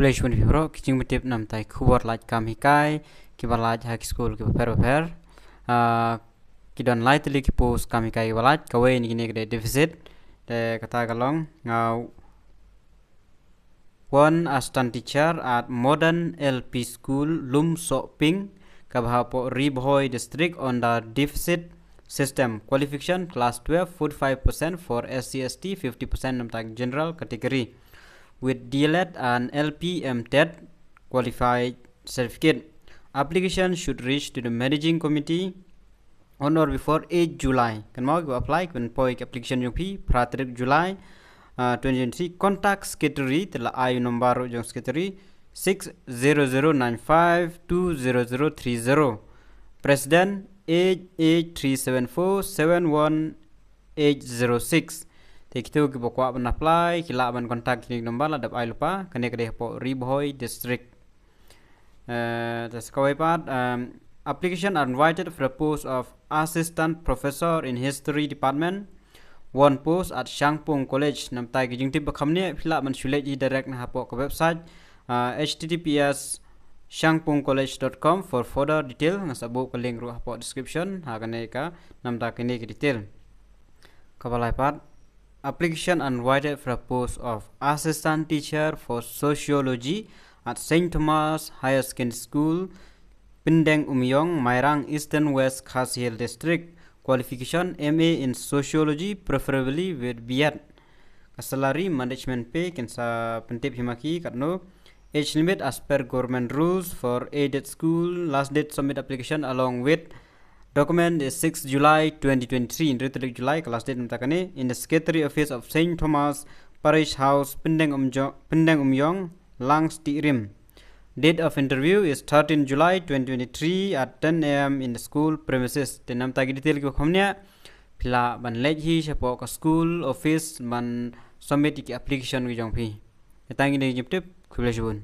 Kubleishun Vibro, Kitching Tip Namtai, Khubor Laitkam Hikai Kiba Lait High School Kiba Per. Kidon laitylli Kipos Kamikai Kiba Lait, Kaway Nigine deficit, the Katagalong. Now, one assistant teacher at Modern LP School, Lum So Ping, Kabhapo Ribhoi District on the deficit system. Qualification class 12, 45% for SC/ST, 50% Namtai general category. With DLED and LPM-TED qualified certificate. Application should reach to the managing committee on or before 8 July. Can you apply when POIC application yung pi pratrik July 2023. Contact secretary tela ayu number yung secretary 60095200030. President 883747186. Kita buka ban apply, kila ban kontak kini nombor ladap ai lupa, kene kede po Ribhoi district. Application are invited for the post of assistant professor in history department. One post at Shangpung College. Nam tai kijing tip bakamne kila ban sulit direct na hapo ke website https://shangpungcollege.com for further detail. Nasabu ke link ru hapo description. Ha kene ka nam ta kene ke detail. Kabalai part. Application invited for a post of assistant teacher for sociology at St. Thomas Higher Secondary School, Pindeng Umyong, Mairang, Eastern West Khasi Hill District. Qualification MA in sociology, preferably with B.Ed. Salary management pay can sa pentip himaki katno. Age limit as per government rules for aided school. Last date submit application along with document is 6 July 2023. In July, last date namtakane in the Secretary Office of St. Thomas Parish House, Pindeng Umyong, Langs Tirim. Date of interview is 13 July 2023 at 10 a.m. in the school premises. The namtagi detail ko khamnya pila ban leji shapo ka school office ban submit ki application ki jong phi. Tangi ne jiptip khubla jibun.